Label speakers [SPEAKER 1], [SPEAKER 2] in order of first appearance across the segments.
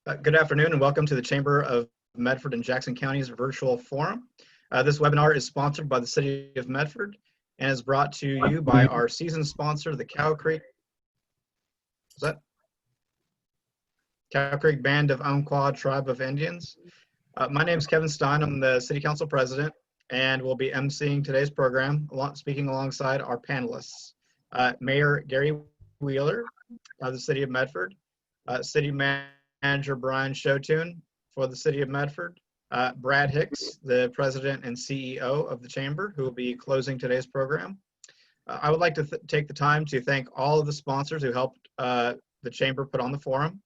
[SPEAKER 1] Good afternoon and welcome to the Chamber of Medford and Jackson County's virtual forum. This webinar is sponsored by the City of Medford and is brought to you by our season sponsor, the Cow Creek Band of Umpqua Tribe of Indians. My name is Kevin Stine. I'm the City Council President and will be emceeing today's program, speaking alongside our panelists. Mayor Gary Wheeler of the City of Medford, City Manager Brian Sjothun for the City of Medford, Brad Hicks, the President and CEO of the Chamber, who will be closing today's program. I would like to take the time to thank all of the sponsors who helped the Chamber put on the forum.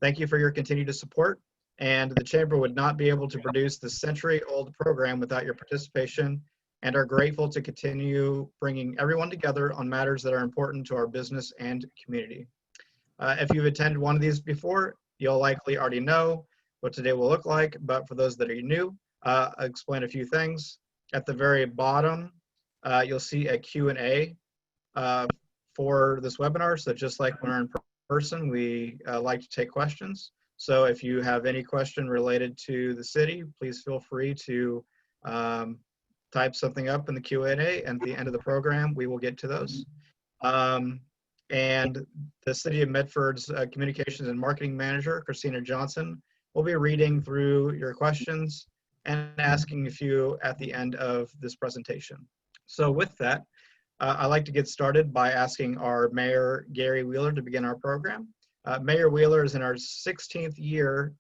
[SPEAKER 1] Thank you for your continued support, and the Chamber would not be able to produce the century-old program without your participation, and are grateful to continue bringing everyone together on matters that are important to our business and community. If you've attended one of these before, you'll likely already know what today will look like, but for those that are new, I'll explain a few things. At the very bottom, you'll see a Q&A for this webinar. So just like when we're in person, we like to take questions. So if you have any question related to the city, please feel free to type something up in the Q&A, and at the end of the program, we will get to those. And the City of Medford's Communications and Marketing Manager, Christina Johnson, will be reading through your questions and asking a few at the end of this presentation. So with that, I'd like to get started by asking our Mayor, Gary Wheeler, to begin our program. Mayor Wheeler is in our 16th year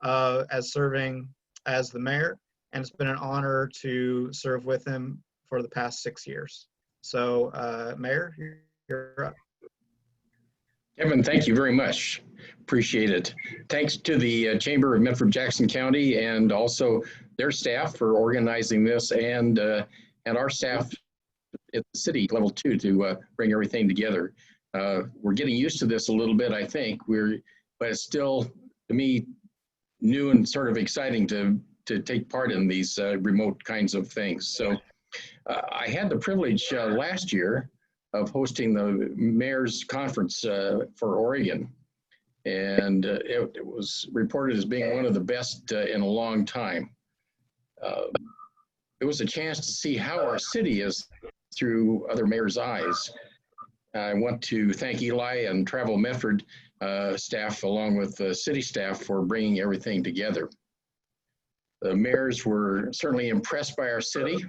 [SPEAKER 1] as serving as the mayor, and it's been an honor to serve with him for the past 6 years. So Mayor, you're up.
[SPEAKER 2] Kevin, thank you very much. Appreciate it. Thanks to the Chamber of Medford Jackson County and also their staff for organizing this, and our staff at the city level too, to bring everything together. We're getting used to this a little bit, I think. But it's still, to me, new and sort of exciting to take part in these remote kinds of things. So I had the privilege last year of hosting the mayor's conference for Oregon. And it was reported as being one of the best in a long time. It was a chance to see how our city is through other mayors' eyes. I want to thank Eli and Travel Medford staff, along with the city staff, for bringing everything together. The mayors were certainly impressed by our city.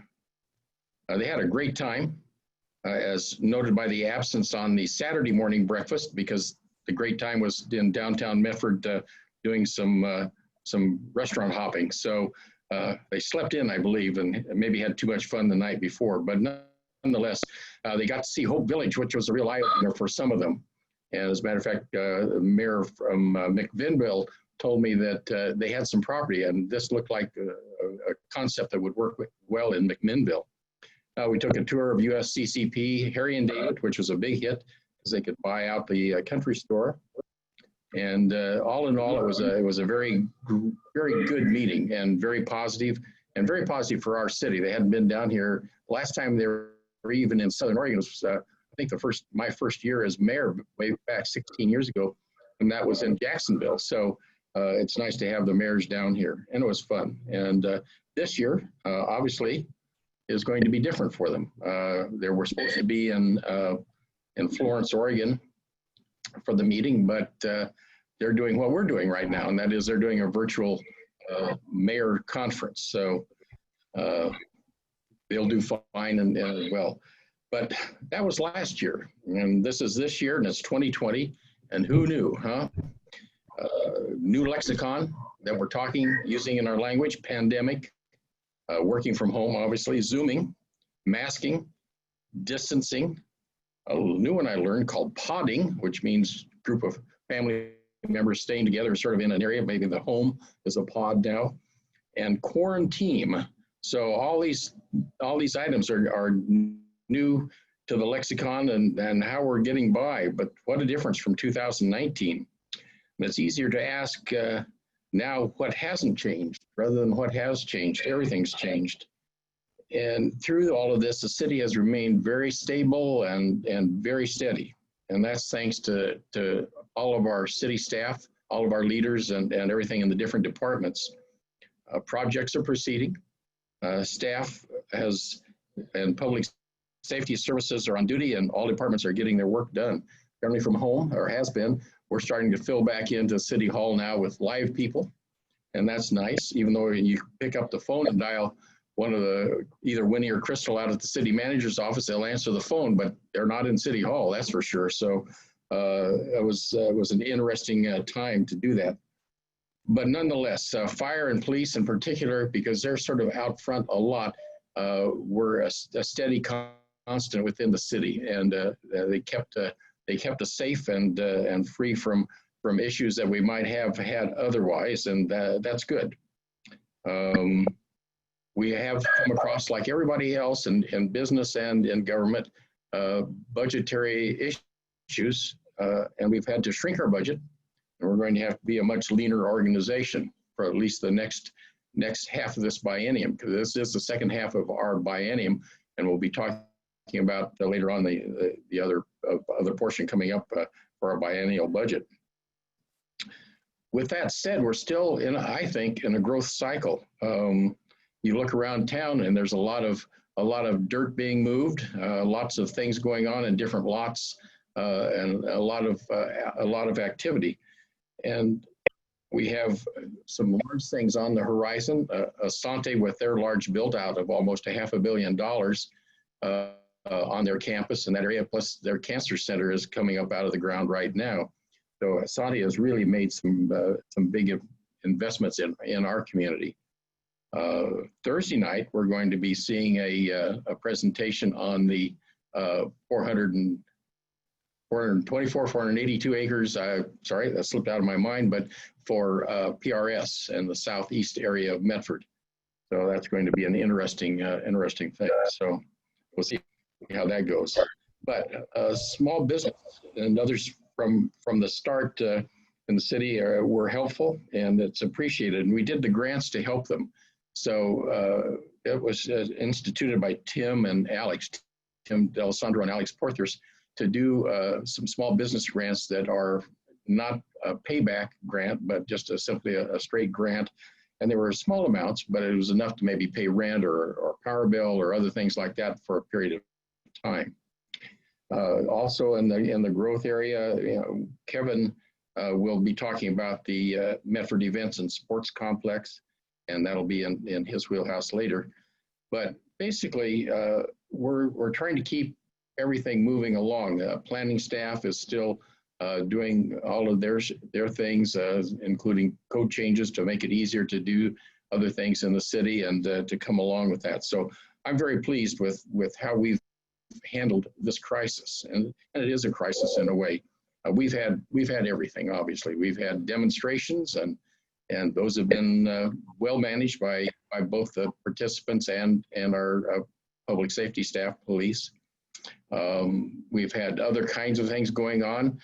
[SPEAKER 2] They had a great time, as noted by the absence on the Saturday morning breakfast, because the great time was in downtown Medford doing some restaurant hopping. So they slept in, I believe, and maybe had too much fun the night before. But nonetheless, they got to see Hope Village, which was a real eye-opener for some of them. And as a matter of fact, the mayor from McMinnville told me that they had some property, and this looked like a concept that would work well in McMinnville. We took a tour of USCCP, Harry and David, which was a big hit because they could buy out the country store. And all in all, it was a very good meeting, and very positive for our city. They hadn't been down here. Last time they were even in Southern Oregon was, I think, my first year as mayor way back 16 years ago, and that was in Jacksonville. So it's nice to have the mayors down here, and it was fun. And this year, obviously, is going to be different for them. They were supposed to be in Florence, Oregon for the meeting, but they're doing what we're doing right now, and that is they're doing a virtual mayor conference. So they'll do fine and well. But that was last year, and this is this year, and it's 2020, and who knew, huh? New lexicon that we're using in our language: pandemic, working from home, obviously, Zooming, masking, distancing. A new one I learned called podding, which means group of family members staying together sort of in an area. Maybe the home is a pod now. And quarantine. So all these items are new to the lexicon and how we're getting by. But what a difference from 2019. And it's easier to ask now what hasn't changed rather than what has changed. Everything's changed. And through all of this, the city has remained very stable and very steady. And that's thanks to all of our city staff all of our leaders and everything in the different departments. Projects are proceeding. Staff and public safety services are on duty, and all departments are getting their work done. Generally from home, or has been. We're starting to fill back into City Hall now with live people, and that's nice. Even though you pick up the phone and dial one of either Winnie or Crystal out at the city manager's office, they'll answer the phone, but they're not in City Hall, that's for sure. So it was an interesting time to do that. But nonetheless, fire and police in particular, because they're sort of out front a lot, were a steady constant within the city, and they kept us safe and free from issues that we might have had otherwise, and that's good. We have come across, like everybody else in business and in government, budgetary issues, and we've had to shrink our budget, and we're going to have to be a much leaner organization for at least the next half of this biennium, because this is the second half of our biennium, and we'll be talking about later on the other portion coming up for our biennial budget. With that said, we're still I think, in a growth cycle. You look around town, and there's a lot of dirt being moved, lots of things going on in different lots, and a lot of activity. And we have some large things on the horizon. Asante, with their large build out of almost $500 million on their campus in that area, plus their cancer center is coming up out of the ground right now. So Asante has really made some big investments in our community. Thursday night, we're going to be seeing a presentation on the 482 acres, sorry, that slipped out of my mind, but for PRS and the southeast area of Medford. So that's going to be an interesting thing. So we'll see how that goes. But small business and others from the start in the city were helpful, and it's appreciated. And we did the grants to help them. So it was instituted by Tim D'Alessandro and Alex Porthers to do some small business grants that are not a payback grant, but just simply a straight grant. And there were small amounts, but it was enough to maybe pay rent or power bill or other things like that for a period of time. Also in the growth area, Kevin will be talking about the Medford Events and Sports Complex, and that'll be in his wheelhouse later. But basically, we're trying to keep everything moving along. Planning staff is still doing all of their things, including code changes to make it easier to do other things in the city and to come along with that. So I'm very pleased with how we've handled this crisis, and it is a crisis in a way. We've had everything. Obviously, we've had demonstrations, and those have been well managed by both the participants and our public safety staff, police. We've had other kinds of things going on.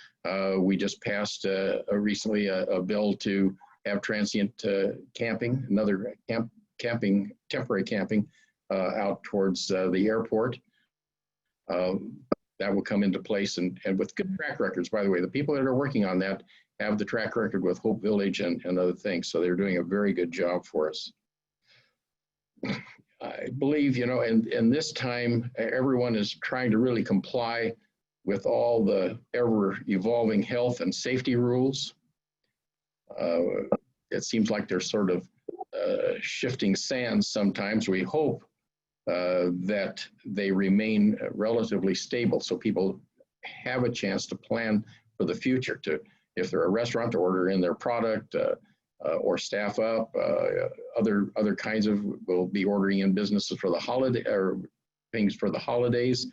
[SPEAKER 2] We just passed recently a bill to have transient camping, another temporary camping out towards the airport. That will come into place, and with good track records, by the way. The people that are working on that have the track record with Hope Village and other things, so they're doing a very good job for us. I believe, in this time, everyone is trying to really comply with all the ever-evolving health and safety rules. It seems like they're sort of shifting sands sometimes. We hope that they remain relatively stable, so people have a chance to plan for the future, to, if they're a restaurant, to order in their product, or staff up. Other kinds of, will be ordering in businesses for the holiday, or things for the holidays,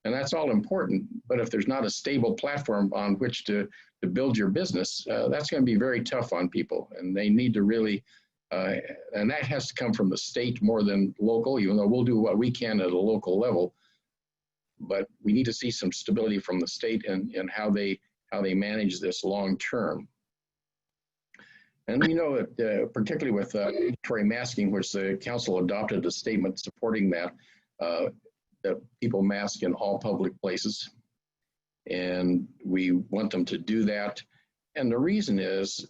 [SPEAKER 2] and that's all important. But if there's not a stable platform on which to build your business, that's going to be very tough on people, and they need to really, and that has to come from the state more than local, even though we'll do what we can at a local level. But we need to see some stability from the state and how they manage this long term. And we know that particularly with mandatory masking, which the council adopted a statement supporting that people mask in all public places. And we want them to do that. And the reason is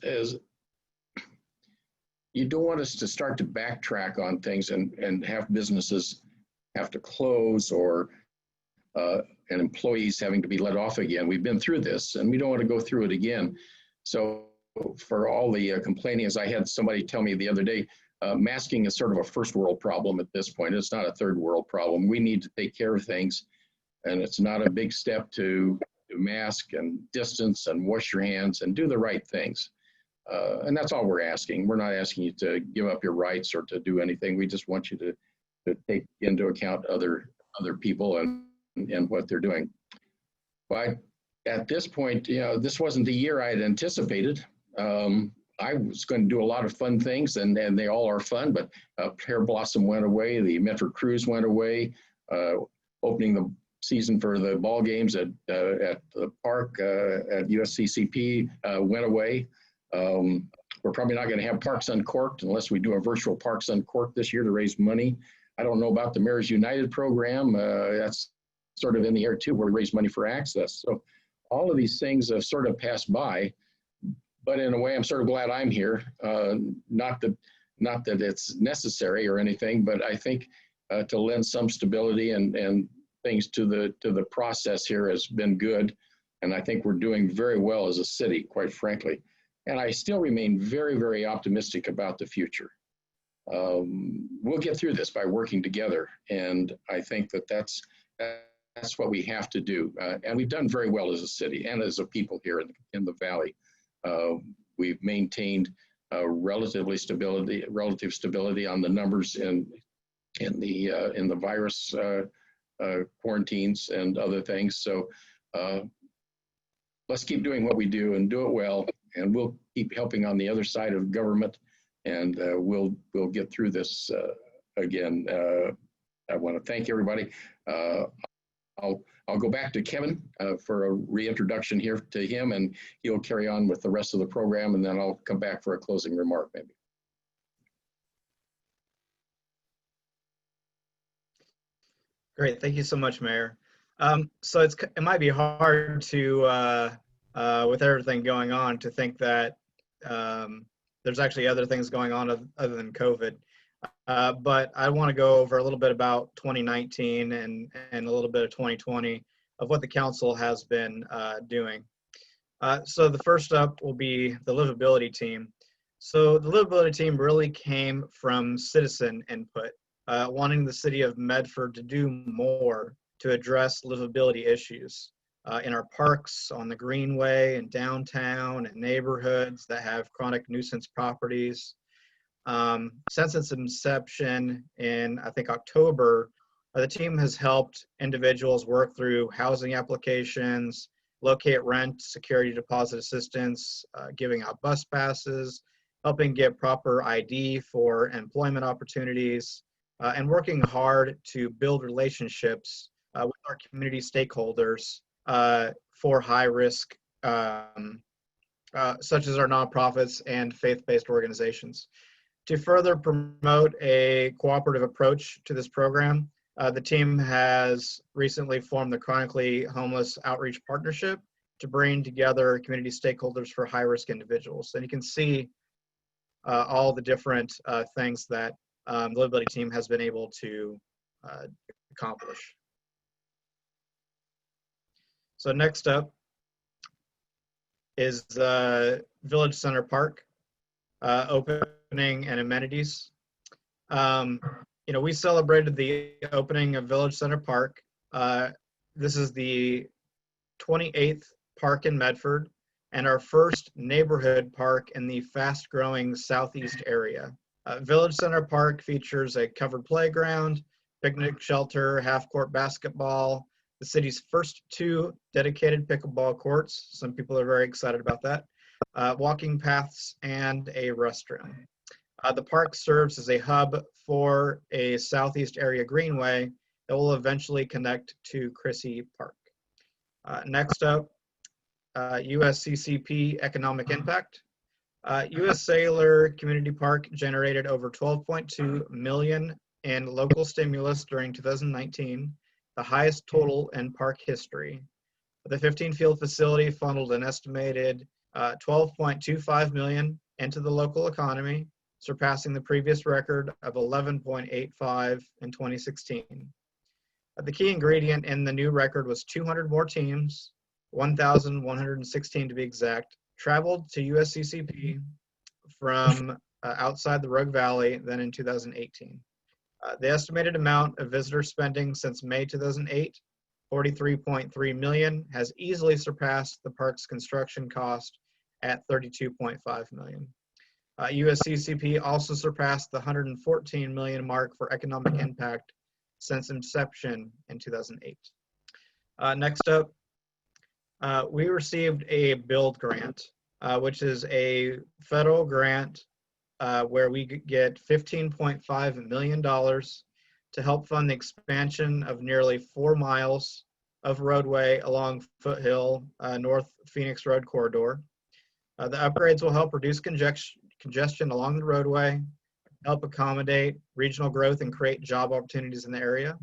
[SPEAKER 2] you don't want us to start to backtrack on things and have businesses have to close or and employees having to be let off again. We've been through this and we don't want to go through it again. So for all the complaining, as I had somebody tell me the other day, masking is sort of a first world problem at this point. It's not a third world problem. We need to take care of things, and it's not a big step to mask and distance and wash your hands and do the right things. And that's all we're asking. We're not asking you to give up your rights or to do anything. We just want you to take into account other people and what they're doing. But at this point, this wasn't the year I had anticipated. I was going to do a lot of fun things, and they all are fun, but Pear Blossom went away, the Medford Cruise went away, opening the season for the ball games at the park at USCCP went away. We're probably not going to have Parks Uncorked unless we do a virtual Parks Uncorked this year to raise money. I don't know about the Mayor's United program. That's sort of in the air too, where we raise money for access. So all of these things have sort of passed by, but in a way, I'm sort of glad I'm here. Not that it's necessary or anything, but I think to lend some stability and things to the process here has been good. And I think we're doing very well as a city, quite frankly. And I still remain very, very optimistic about the future. We'll get through this by working together. And I think that's what we have to do. And we've done very well as a city and as a people here in the Valley. We've maintained relative stability on the numbers in the virus quarantines and other things. So let's keep doing what we do and do it well. And we'll keep helping on the other side of government, and we'll get through this again. I want to thank everybody. I'll go back to Kevin for a reintroduction here to him, and he'll carry on with the rest of the program, and then I'll come back for a closing remark maybe.
[SPEAKER 1] Great, thank you so much, Mayor. So it might be hard to, with everything going on, to think that there's actually other things going on other than COVID. But I want to go over a little bit about 2019 and a little bit of 2020 of what the council has been doing. So the first up will be the livability team. So the livability team really came from citizen input, wanting the city of Medford to do more to address livability issues in our parks, on the Greenway, and downtown, and neighborhoods that have chronic nuisance properties. Since its inception in, I think, October, the team has helped individuals work through housing applications, locate rent, security deposit assistance, giving out bus passes, helping get proper ID for employment opportunities, and working hard to build relationships with our community stakeholders for high risk, such as our nonprofits and faith-based organizations. To further promote a cooperative approach to this program, the team has recently formed the Chronically Homeless Outreach Partnership to bring together community stakeholders for high-risk individuals. And you can see all the different things that the livability team has been able to accomplish. So next up is Village Center Park opening and amenities. We celebrated the opening of Village Center Park. This is the 28th park in Medford and our first neighborhood park in the fast-growing southeast area. Village Center Park features a covered playground, picnic shelter, half-court basketball, the city's first 2 dedicated pickleball courts. Some people are very excited about that. Walking paths, and a restroom. The park serves as a hub for a southeast area greenway that will eventually connect to Crissy Park. Next up, USCCP economic impact. US Sailor Community Park generated over $12.2 million in local stimulus during 2019, the highest total in park history. The 15-field facility funneled an estimated 12.25 million into the local economy, surpassing the previous record of 11.85 in 2016. The key ingredient in the new record was 200 more teams, 1,116 to be exact, traveled to USCCP from outside the Rogue Valley than in 2018. The estimated amount of visitor spending since May 2008, 43.3 million, has easily surpassed the park's construction cost at 32.5 million. USCCP also surpassed the 114 million mark for economic impact since inception in 2008. Next up, we received a build grant, which is a federal grant where we get $15.5 million to help fund the expansion of nearly 4 miles of roadway along Foothill North Phoenix Road corridor. The upgrades will help reduce congestion along the roadway, help accommodate regional growth and create job opportunities in the area.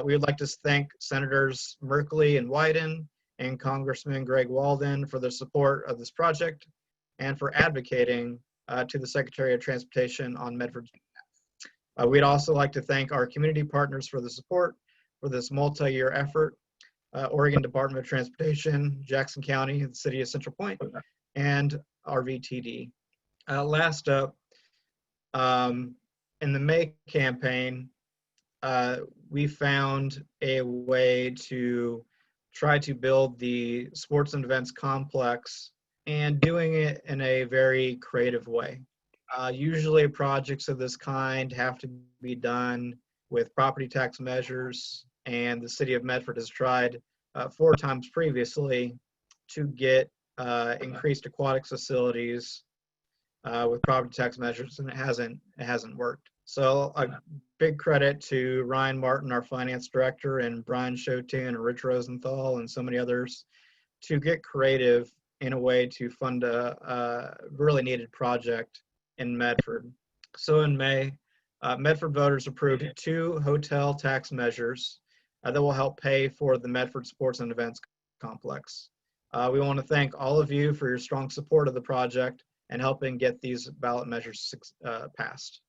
[SPEAKER 1] We would like to thank Senators Merkley and Wyden and Congressman Greg Walden for their support of this project and for advocating to the Secretary of Transportation on Medford's behalf. We'd also like to thank our community partners for the support for this multi-year effort, Oregon Department of Transportation, Jackson County, the City of Central Point, and RVTD. Last up, in the May campaign, we found a way to try to build the sports and events complex and doing it in a very creative way. Usually projects of this kind have to be done with property tax measures, and the city of Medford has tried 4 times previously to get increased aquatics facilities with property tax measures, and it hasn't worked. So a big credit to Ryan Martin, our finance director, and Brian Sjothun and Rich Rosenthal and so many others to get creative in a way to fund a really needed project in Medford. So in May, Medford voters approved 2 hotel tax measures that will help pay for the Medford Sports and Events Complex. We want to thank all of you for your strong support of the project and helping get these ballot measures passed.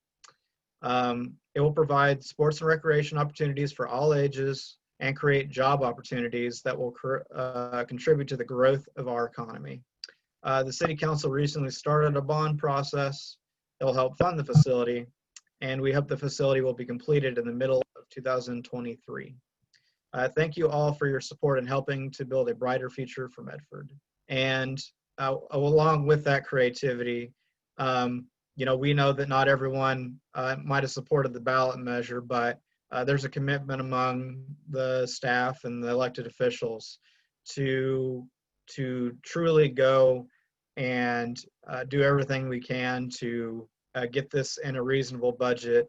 [SPEAKER 1] It will provide sports and recreation opportunities for all ages and create job opportunities that will contribute to the growth of our economy. The City Council recently started a bond process that will help fund the facility, and we hope the facility will be completed in the middle of 2023. Thank you all for your support in helping to build a brighter future for Medford. And along with that creativity, we know that not everyone might have supported the ballot measure, but there's a commitment among the staff and the elected officials to truly go and do everything we can to get this in a reasonable budget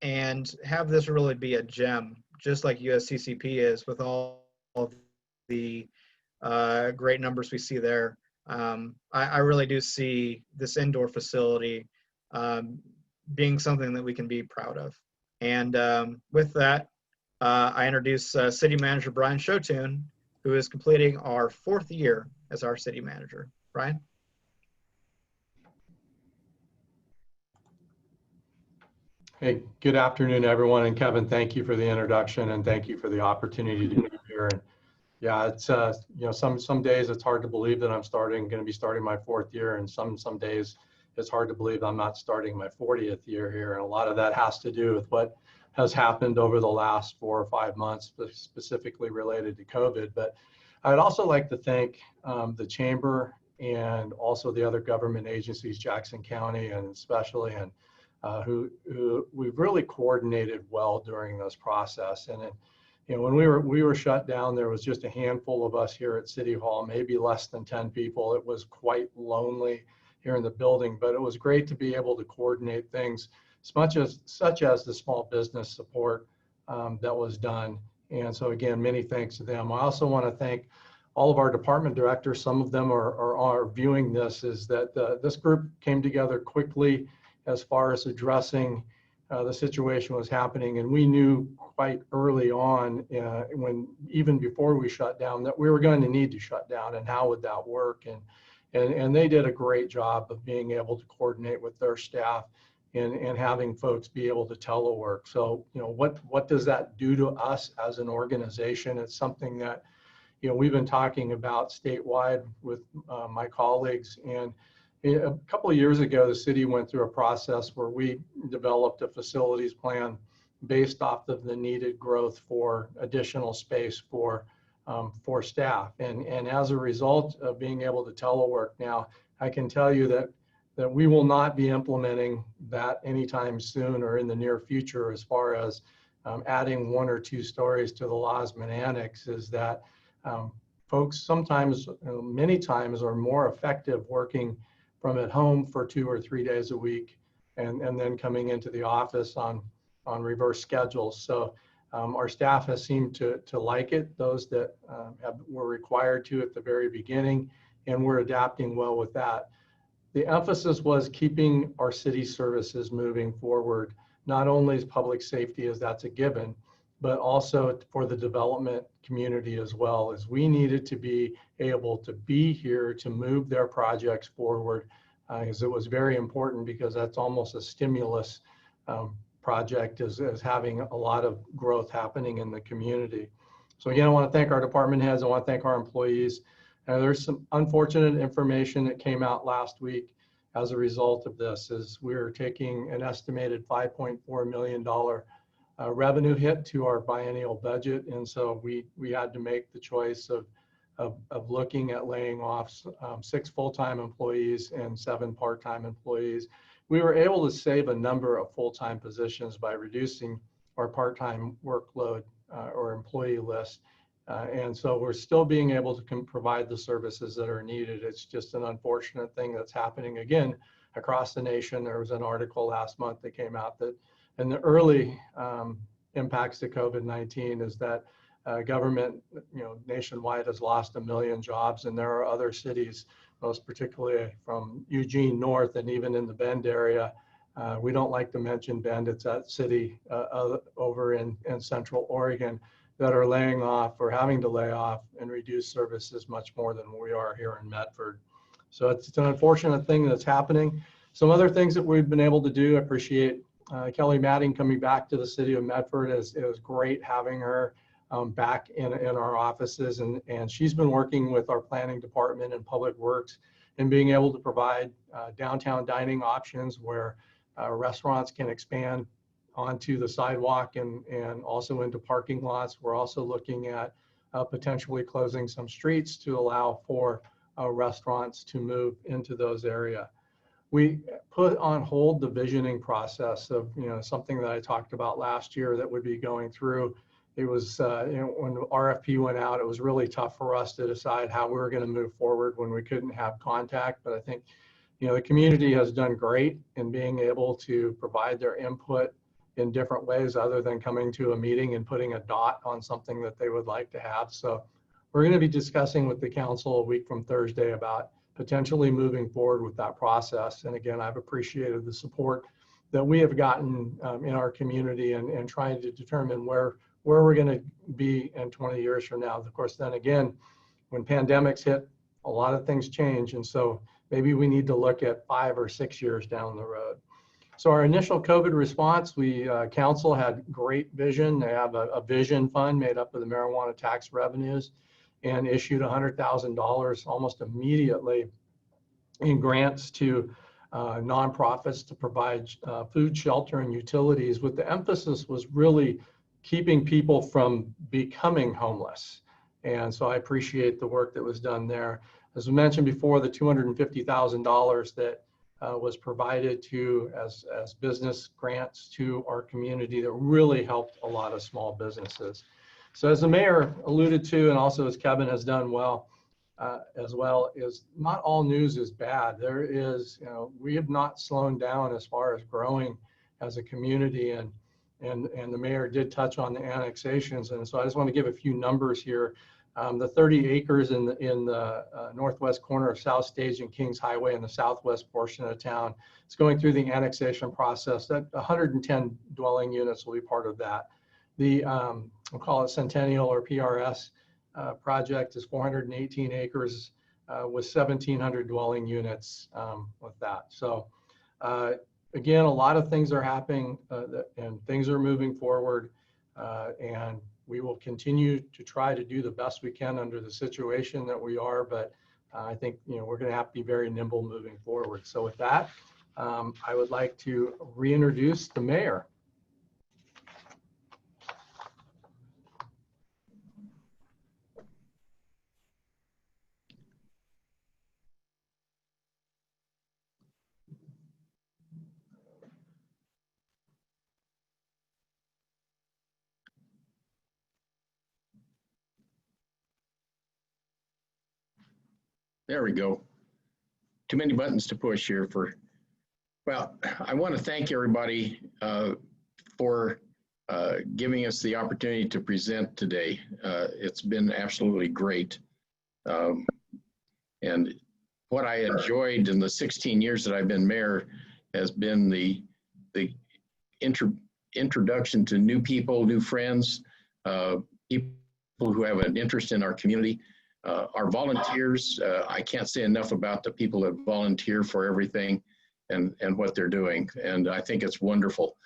[SPEAKER 1] and have this really be a gem, just like USCCP is with all of the great numbers we see there. I really do see this indoor facility being something that we can be proud of. And with that, I introduce City Manager Brian Sjothun, who is completing our 4th year as our city manager. Brian?
[SPEAKER 3] Hey, good afternoon, everyone. And Kevin, thank you for the introduction and thank you for the opportunity to be here. And yeah, it's some days it's hard to believe that I'm going to be starting my 4th year, and some days it's hard to believe I'm not starting my 40th year here. And a lot of that has to do with what has happened over the last 4 or 5 months, specifically related to COVID. But I'd also like to thank the Chamber and also the other government agencies, Jackson County and especially, and who we've really coordinated well during this process. And when we were shut down, there was just a handful of us here at City Hall, maybe less than 10 people. It was quite lonely here in the building, but it was great to be able to coordinate things, such as the small business support that was done. And so again, many thanks to them. I also want to thank all of our department directors. Some of them are viewing this, is that this group came together quickly as far as addressing the situation was happening, and we knew quite early on, when even before we shut down, that we were going to need to shut down, and how would that work? And they did a great job of being able to coordinate with their staff and having folks be able to telework. So, what does that do to us as an organization? It's something that, we've been talking about statewide with my colleagues. And a couple of years ago, the city went through a process where we developed a facilities plan based off of the needed growth for additional space for staff. And as a result of being able to telework now, I can tell you that we will not be implementing that anytime soon or in the near future, as far as adding 1 or 2 stories to the Losman Annex. Is that folks sometimes, many times, are more effective working from at home for 2 or 3 days a week, and then coming into the office on reverse schedules. So our staff has seemed to like it, those that were required to at the very beginning, and we're adapting well with that. The emphasis was keeping our city services moving forward, not only as public safety, as that's a given, but also for the development community as well, as we needed to be able to be here to move their projects forward, because it was very important, because that's almost a stimulus project, as having a lot of growth happening in the community. So again, I want to thank our department heads. I want to thank our employees. There's some unfortunate information that came out last week as a result of this, is we're taking an estimated $5.4 million revenue hit to our biennial budget. And so we had to make the choice of looking at laying off 6 full-time employees and 7 part-time employees. We were able to save a number of full-time positions by reducing our part-time workload or employee list. And so we're still being able to provide the services that are needed. It's just an unfortunate thing that's happening again across the nation. There was an article last month that came out that in the early impacts to COVID-19 is that government, nationwide has lost 1 million jobs, and there are other cities, most particularly from Eugene north and even in the Bend area. We don't like to mention Bend. It's that city over in Central Oregon that are laying off or having to lay off and reduce services much more than we are here in Medford. So it's an unfortunate thing that's happening. Some other things that we've been able to do, I appreciate Kelly Matting coming back to the city of Medford. It was great having her back in our offices, and she's been working with our planning department and public works and being able to provide downtown dining options where restaurants can expand onto the sidewalk and also into parking lots. We're also looking at potentially closing some streets to allow for restaurants to move into those areas. We put on hold the visioning process of something that I talked about last year that would be going through. It was when the RFP went out, it was really tough for us to decide how we were going to move forward when we couldn't have contact. But I think the community has done great in being able to provide their input in different ways other than coming to a meeting and putting a dot on something that they would like to have. So we're going to be discussing with the council a week from Thursday about potentially moving forward with that process. And again, I've appreciated the support that we have gotten in our community and trying to determine where we're going to be in 20 years from now. Of course, then again, when pandemics hit, a lot of things change. And so maybe we need to look at 5 or 6 years down the road. So our initial COVID response, council had great vision. They have a vision fund made up of the marijuana tax revenues, and issued $100,000 almost immediately in grants to nonprofits to provide food, shelter, and utilities, with the emphasis was really keeping people from becoming homeless. And so I appreciate the work that was done there. As we mentioned before, the $250,000 that was provided as business grants to our community that really helped a lot of small businesses. So as the mayor alluded to, and also as Kevin has done well as well, is not all news is bad. There is, we have not slowed down as far as growing as a community, and the mayor did touch on the annexations. And so I just want to give a few numbers here. The 30 acres in the northwest corner of South Stage and Kings Highway in the southwest portion of the town. It's going through the annexation process. That 110 dwelling units will be part of that. The we'll call it Centennial or PRS project is 418 acres with 1,700 dwelling units with that. So again, a lot of things are happening and things are moving forward, and we will continue to try to do the best we can under the situation that we are, but I think we're going to have to be very nimble moving forward. So with that, I would like to reintroduce the mayor.
[SPEAKER 2] There we go. Too many buttons to push here well, I want to thank everybody for giving us the opportunity to present today. It's been absolutely great. And what I enjoyed in the 16 years that I've been mayor has been the introduction to new people, new friends, people who have an interest in our community. Our volunteers, I can't say enough about the people that volunteer for everything and what they're doing. And I think it's wonderful.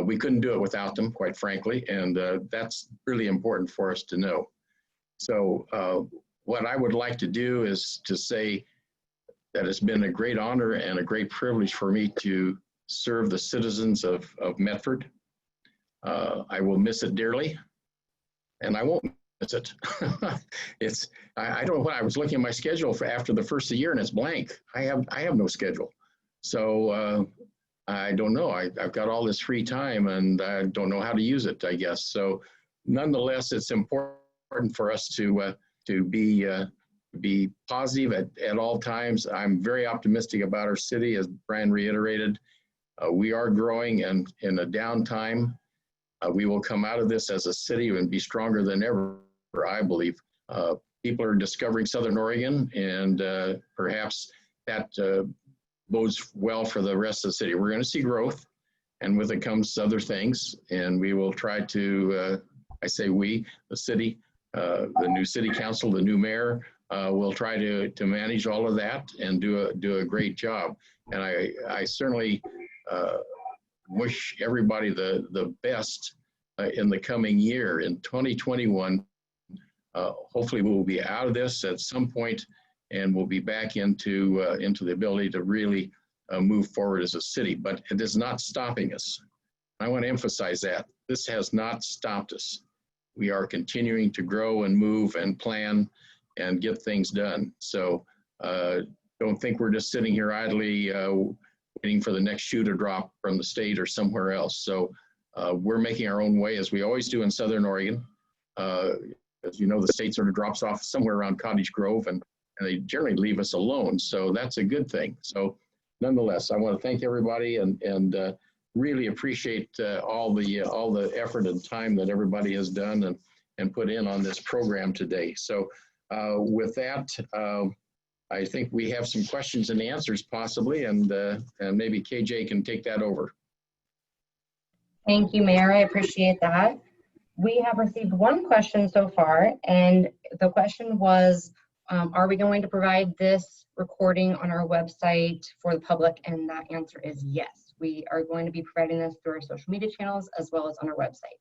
[SPEAKER 2] We couldn't do it without them, quite frankly, and that's really important for us to know. So what I would like to do is to say that it's been a great honor and a great privilege for me to serve the citizens of Medford. I will miss it dearly, and I won't miss it. I don't know what I was looking at my schedule for after the first of the year, and it's blank. I have no schedule. So I don't know. I've got all this free time and I don't know how to use it, I guess. So nonetheless, it's important for us to be positive at all times. I'm very optimistic about our city, as Brian reiterated. We are growing, and in a downtime, we will come out of this as a city and be stronger than ever, I believe. People are discovering Southern Oregon, and perhaps that bodes well for the rest of the city. We're going to see growth, and with it comes other things, and we will try to, I say we, the city, the new city council, the new mayor, will try to manage all of that and do a great job. And I certainly wish everybody the best in the coming year. In 2021, hopefully we'll be out of this at some point, and we'll be back into the ability to really move forward as a city. But it is not stopping us. I want to emphasize that. This has not stopped us. We are continuing to grow and move and plan and get things done. So don't think we're just sitting here idly waiting for the next shoe to drop from the state or somewhere else. So we're making our own way, as we always do in Southern Oregon. As you know, the state sort of drops off somewhere around Cottage Grove, and they generally leave us alone. So that's a good thing. So nonetheless, I want to thank everybody and really appreciate all the effort and time that everybody has done and put in on this program today. So with that, I think we have some questions and answers possibly, and maybe KJ can take that over.
[SPEAKER 4] Thank you, Mayor. I appreciate that. We have received one question so far, and the question was, are we going to provide this recording on our website for the public? And that answer is yes. We are going to be providing this through our social media channels as well as on our website.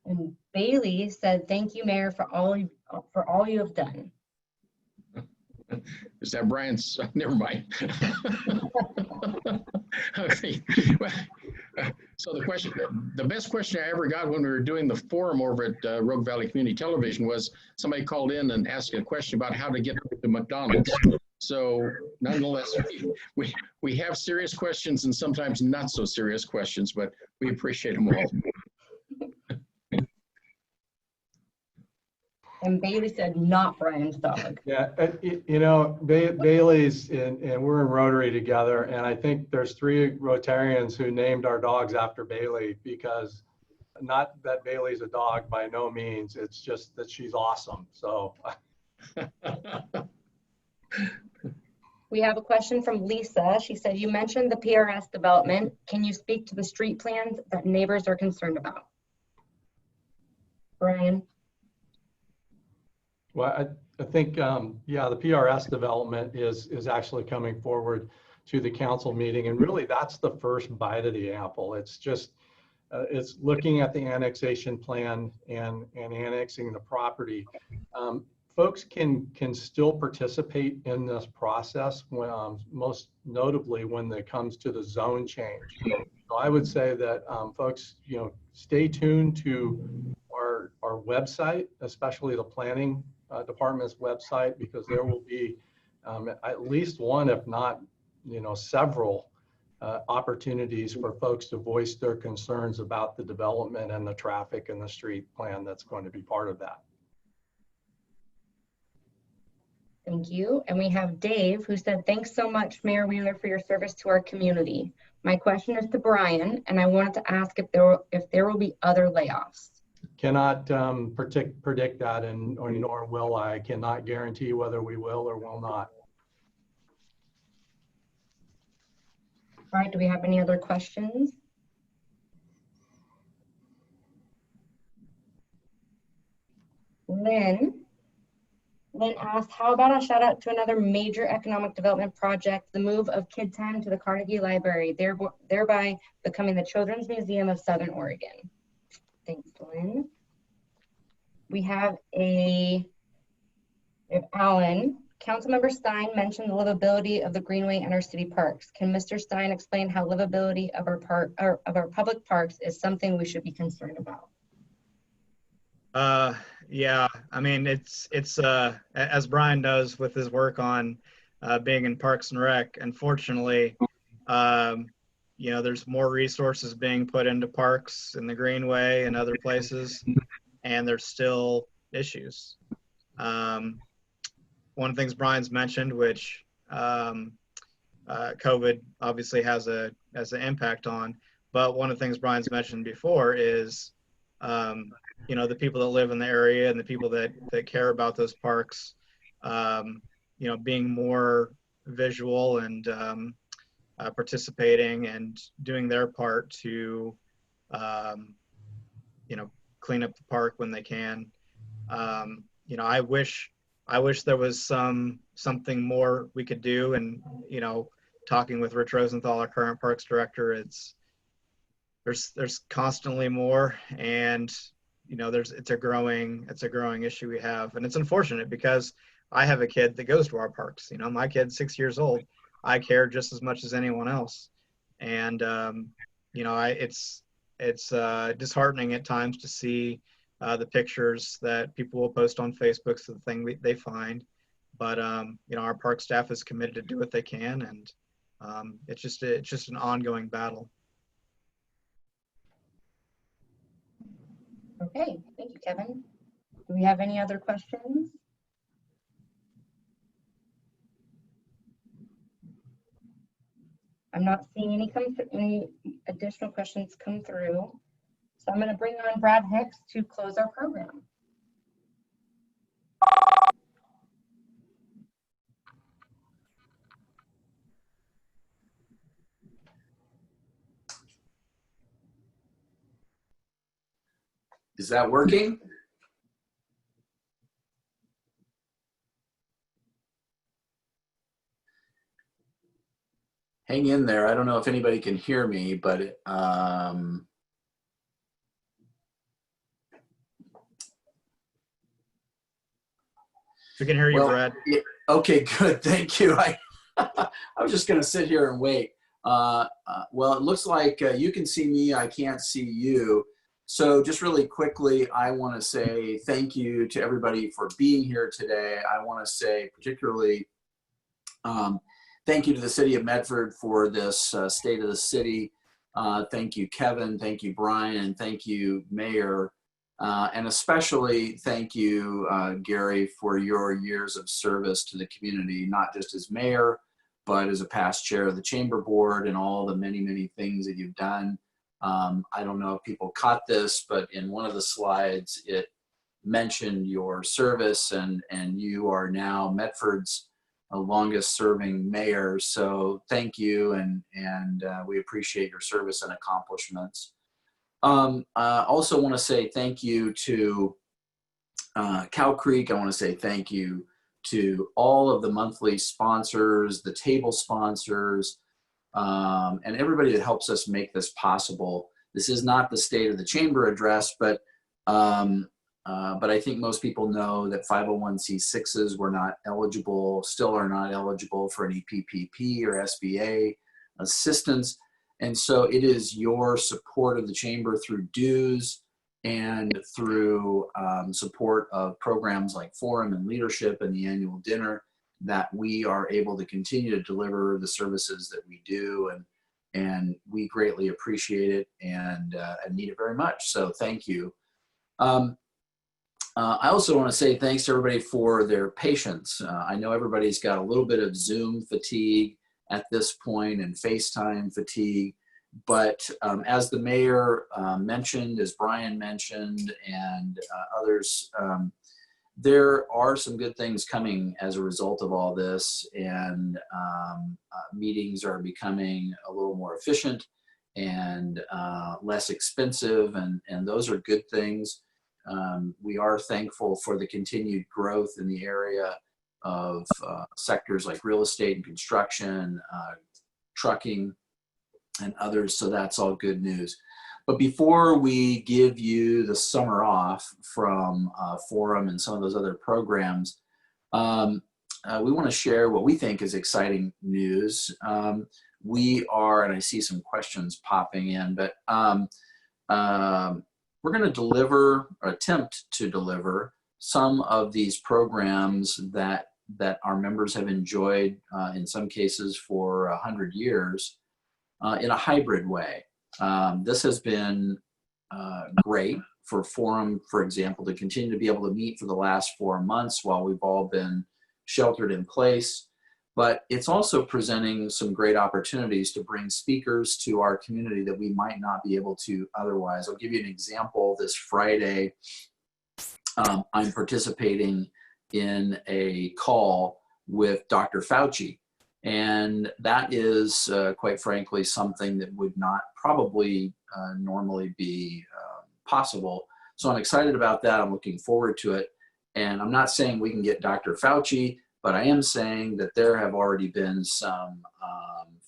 [SPEAKER 4] And Bailey said, "Thank you, Mayor, for all you have done."
[SPEAKER 2] Is that Brian's? Never mind. Okay. So the best question I ever got when we were doing the forum over at Rogue Valley Community Television was somebody called in and asked a question about how to get to McDonald's. So nonetheless, we have serious questions and sometimes not so serious questions, but we appreciate them all.
[SPEAKER 4] And Bailey said, "Not Brian's dog."
[SPEAKER 3] Yeah, you know, Bailey's and we're in Rotary together, and I think there's 3 Rotarians who named our dogs after Bailey because not that Bailey's a dog, by no means. It's just that she's awesome. So
[SPEAKER 4] We have a question from Lisa. She said, you mentioned the PRS development. Can you speak to the street plans that neighbors are concerned about? Brian?
[SPEAKER 3] well, I think, yeah, the PRS development is actually coming forward to the council meeting. And really, that's the first bite of the apple. It's just, it's looking at the annexation plan and annexing the property. Folks can still participate in this process, when, most notably when it comes to the zone change. So I would say that folks, stay tuned to our website, especially the planning department's website, because there will be at least one, if not, several opportunities for folks to voice their concerns about the development and the traffic and the street plan that's going to be part of that.
[SPEAKER 4] Thank you. And we have Dave, who said, thanks so much, Mayor Wheeler, for your service to our community. My question is to Brian, and I wanted to ask if there will be other layoffs.
[SPEAKER 3] Cannot predict that, or nor will I. Cannot guarantee whether we will or will not.
[SPEAKER 4] All right, do we have any other questions? Lynn asked, how about a shout out to another major economic development project, the move of Kid Time to the Carnegie Library, thereby becoming the Children's Museum of Southern Oregon. Thanks, Lynn. We have Alan. Councilmember Stine mentioned the livability of the Greenway and our city parks. Can Mr. Stine explain how livability of our public parks is something we should be concerned about?
[SPEAKER 1] Yeah, I mean, it's as Brian knows with his work on being in Parks and Rec, unfortunately, there's more resources being put into parks in the Greenway and other places, and there's still issues. One of the things Brian's mentioned, which COVID obviously has an impact on, but one of the things Brian's mentioned before is the people that live in the area and the people that care about those parks, being more visual and participating and doing their part to, clean up the park when they can. I wish there was something more we could do. And, talking with Rich Rosenthal, our current parks director, there's constantly more, and it's a growing issue we have. And it's unfortunate because I have a kid that goes to our parks. My kid's 6 years old. I care just as much as anyone else. And it's disheartening at times to see the pictures that people will post on Facebook, so the thing they find. But our park staff is committed to do what they can, and it's just an ongoing battle.
[SPEAKER 4] Okay, thank you, Kevin. Do we have any other questions? I'm not seeing any additional questions come through. So I'm going to bring on Brad Hicks to close our program.
[SPEAKER 5] Is that working? Hang in there. I don't know if anybody can hear me, but
[SPEAKER 1] We can hear you, Brad.
[SPEAKER 5] Yeah, okay, good. Thank you. I was just going to sit here and wait. Well, it looks like you can see me. I can't see you. So just really quickly, I want to say thank you to everybody for being here today. I want to say particularly thank you to the City of Medford for this State of the City. Thank you, Kevin. Thank you, Brian. And thank you, Mayor. And especially thank you, Gary, for your years of service to the community, not just as mayor, but as a past chair of the chamber board and all the many, many things that you've done I don't know if people caught this, but in one of the slides, it mentioned your service, and you are now Medford's longest serving mayor. So thank you, and we appreciate your service and accomplishments. I also want to say thank you to Cow Creek. I want to say thank you to all of the monthly sponsors, the table sponsors, and everybody that helps us make this possible. This is not the State of the Chamber address, but I think most people know that 501c6s were not eligible, still are not eligible for any PPP or SBA assistance. And so it is your support of the Chamber through dues and through support of programs like Forum and Leadership and the annual dinner that we are able to continue to deliver the services that we do. And we greatly appreciate it and need it very much. So thank you. I also want to say thanks to everybody for their patience. I know everybody's got a little bit of Zoom fatigue at this point and FaceTime fatigue, but as the mayor mentioned, as Brian mentioned, and others, there are some good things coming as a result of all this, and meetings are becoming a little more efficient and less expensive, and those are good things. We are thankful for the continued growth in the area of sectors like real estate and construction, trucking, and others, so that's all good news. But before we give you the summer off from Forum and some of those other programs, we want to share what we think is exciting news. We are, and I see some questions popping in, but we're going to deliver, or attempt to deliver, some of these programs that our members have enjoyed, in some cases for 100 years, in a hybrid way. This has been great for Forum, for example, to continue to be able to meet for the last 4 months while we've all been sheltered in place. But it's also presenting some great opportunities to bring speakers to our community that we might not be able to otherwise. I'll give you an example. This Friday, I'm participating in a call with Dr. Fauci. And that is, quite frankly, something that would not probably normally be possible. So I'm excited about that. I'm looking forward to it. And I'm not saying we can get Dr. Fauci, but I am saying that there have already been some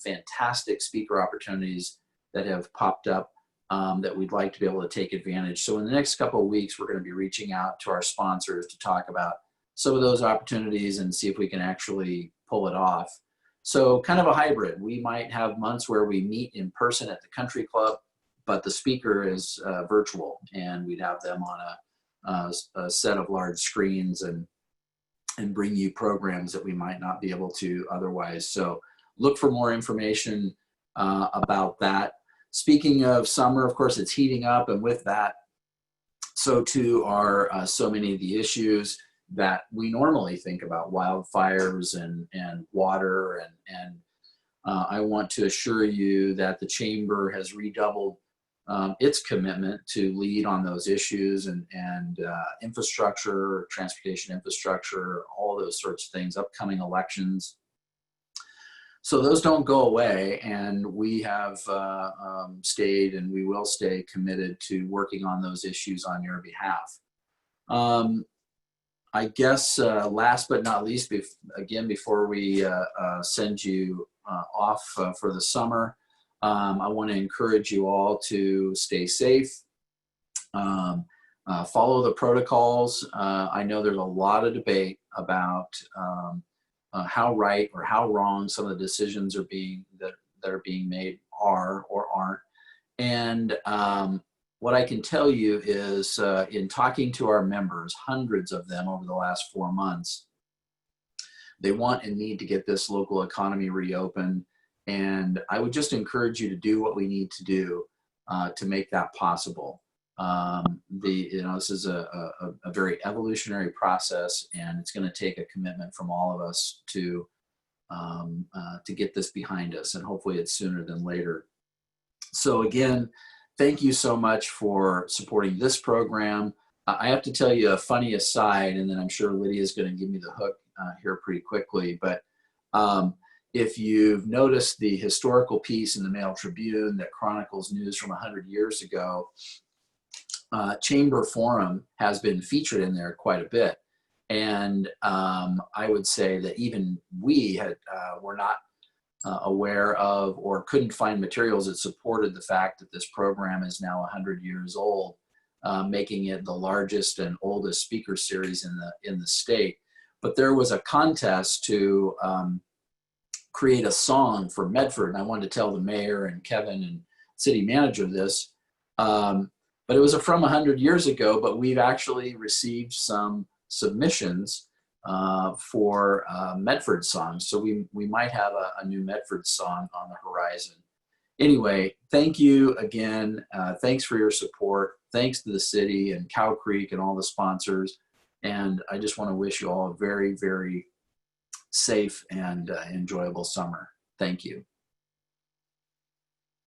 [SPEAKER 5] fantastic speaker opportunities that have popped up that we'd like to be able to take advantage. So in the next couple of weeks, we're going to be reaching out to our sponsors to talk about some of those opportunities and see if we can actually pull it off. So kind of a hybrid. We might have months where we meet in person at the country club, but the speaker is virtual, and we'd have them on a set of large screens and bring you programs that we might not be able to otherwise. So look for more information about that. Speaking of summer, of course, it's heating up, and with that, so too are so many of the issues that we normally think about: wildfires and water. And I want to assure you that the Chamber has redoubled its commitment to lead on those issues and infrastructure, transportation infrastructure, all those sorts of things, upcoming elections. So those don't go away, and we have stayed, and we will stay committed to working on those issues on your behalf. I guess last but not least, again, before we send you off for the summer, I want to encourage you all to stay safe, follow the protocols. I know there's a lot of debate about how right or how wrong some of the decisions are that are being made are or aren't. And what I can tell you is in talking to our members, hundreds of them over the last 4 months, they want and need to get this local economy reopened. And I would just encourage you to do what we need to do to make that possible. This is a very evolutionary process, and it's going to take a commitment from all of us to get this behind us, and hopefully it's sooner than later. So again, thank you so much for supporting this program. I have to tell you a funny aside, and then I'm sure Lydia is going to give me the hook here pretty quickly. But if you've noticed the historical piece in the Mail Tribune that chronicles news from 100 years ago, Chamber Forum has been featured in there quite a bit. And I would say that even we were not aware of or couldn't find materials that supported the fact that this program is now 100 years old, making it the largest and oldest speaker series in the state. But there was a contest to create a song for Medford, and I wanted to tell the mayor and Kevin and city manager this. But it was from 100 years ago, but we've actually received some submissions for Medford songs. So we might have a new Medford song on the horizon. Anyway, thank you again. Thanks for your support. Thanks to the city and Cow Creek and all the sponsors. And I just want to wish you all a very, very safe and enjoyable summer. Thank you.